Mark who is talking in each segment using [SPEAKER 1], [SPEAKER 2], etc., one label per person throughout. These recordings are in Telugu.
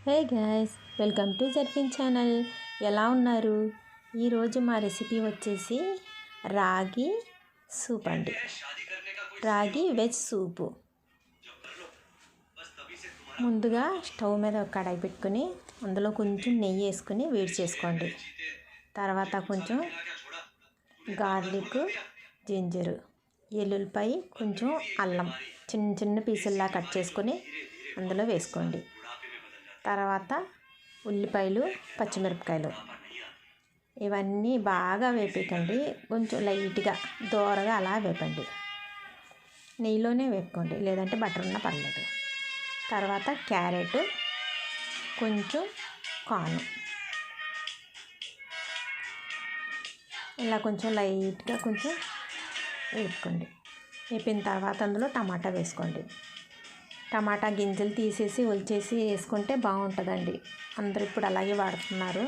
[SPEAKER 1] హే గైస్, వెల్కమ్ టు జర్ఫిన్ ఛానల్. ఎలా ఉన్నారు? ఈరోజు మా రెసిపీ వచ్చేసి రాగి సూప్ అండి. రాగి వెజ్ సూపు. ముందుగా స్టవ్ మీద ఒక కడాయి పెట్టుకుని అందులో కొంచెం నెయ్యి వేసుకుని వేడి చేసుకోండి. తర్వాత కొంచెం గార్లిక్, జింజరు, ఎల్లుల్లిపాయ, కొంచెం అల్లం చిన్న చిన్న పీసుల్లా కట్ చేసుకొని అందులో వేసుకోండి. తర్వాత ఉల్లిపాయలు, పచ్చిమిరపకాయలు ఇవన్నీ బాగా వేపేయండి. కొంచెం లైట్గా దోరగా అలా వేపండి. నెయ్యిలోనే వేపుకోండి, లేదంటే బటర్ ఉన్నా పర్లేదు. తర్వాత క్యారెట్, కొంచెం కార్న్ ఇలా కొంచెం లైట్గా కొంచెం వేపుకోండి. వేపిన తర్వాత అందులో టమాటా వేసుకోండి. టమాటా గింజలు తీసేసి ఒలిచేసి వేసుకుంటే బాగుంటుందండి. అందరూ ఇప్పుడు అలాగే వాడుతున్నారు.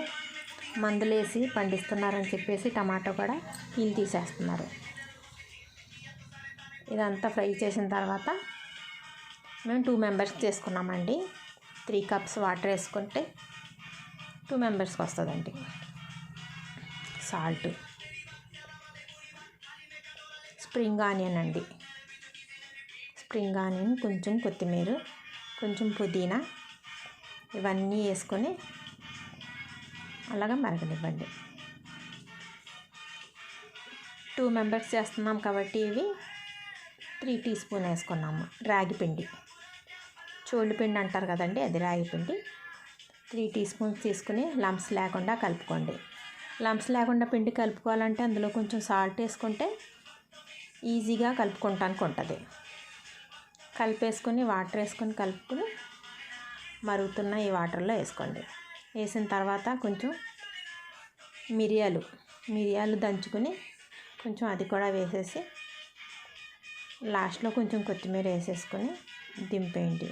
[SPEAKER 1] మందులు వేసి పండిస్తున్నారని చెప్పేసి టమాటా కూడా పీల్ తీసేస్తున్నారు. ఇదంతా ఫ్రై చేసిన తర్వాత మేము 2 మెంబర్స్కి చేసుకున్నామండి. 3 కప్స్ వాటర్ వేసుకుంటే 2 మెంబర్స్కి వస్తుందండి. సాల్ట్, స్ప్రింగ్ ఆనియన్ అండి. స్ప్రింగ్ ఆనియన్, కొంచెం కొత్తిమీర, కొంచెం పుదీనా ఇవన్నీ వేసుకొని అలాగా మరగనివ్వండి. 2 మెంబర్స్ చేస్తున్నాం కాబట్టి ఇవి 3 టీ స్పూన్ వేసుకున్నాము. రాగి పిండి, చోళ్ళు పిండి అంటారు కదండి, అది రాగి పిండి 3 టీ స్పూన్స్ తీసుకుని లంప్స్ లేకుండా కలుపుకోండి. లంప్స్ లేకుండా పిండి కలుపుకోవాలంటే అందులో కొంచెం సాల్ట్ వేసుకుంటే ఈజీగా కలుపుకోవటానికి ఉంటుంది. కలిపేసుకొని వాటర్ వేసుకొని కలుపుకొని మరుగుతున్న ఈ వాటర్లో వేసుకోండి. వేసిన తర్వాత కొంచెం మిరియాలు దంచుకొని కొంచెం అది కూడా వేసేసి లాస్ట్లో కొంచెం కొత్తిమీర వేసేసుకొని దింపేయండి.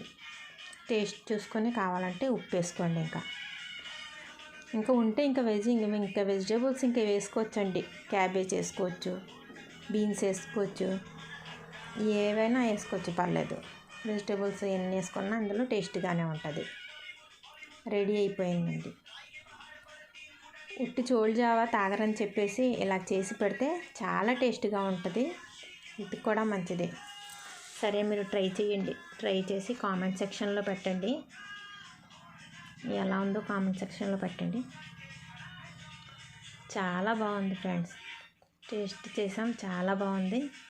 [SPEAKER 1] టేస్ట్ చూసుకొని కావాలంటే ఉప్పు వేసుకోండి. ఇంకా ఉంటే ఇంకా వెజిటేబుల్స్ ఇంకా వేసుకోవచ్చండి. క్యాబేజ్ వేసుకోవచ్చు, బీన్స్ వేసుకోవచ్చు, ఏవైనా వేసుకోవచ్చు, పర్లేదు. వెజిటేబుల్స్ ఎన్ని వేసుకున్నా అందులో టేస్ట్గానే ఉంటుంది. రెడీ అయిపోయిందండి. ఉట్టి చోళ జావా తాగరని చెప్పేసి ఇలా చేసి పెడితే చాలా టేస్ట్గా ఉంటుంది. ఇది కూడా మంచిదే. సరే, మీరు ట్రై చేయండి. ట్రై చేసి కామెంట్ సెక్షన్లో పెట్టండి. ఎలా ఉందో కామెంట్ సెక్షన్లో పెట్టండి. చాలా బాగుంది ఫ్రెండ్స్. టేస్ట్ చేసాం, చాలా బాగుంది.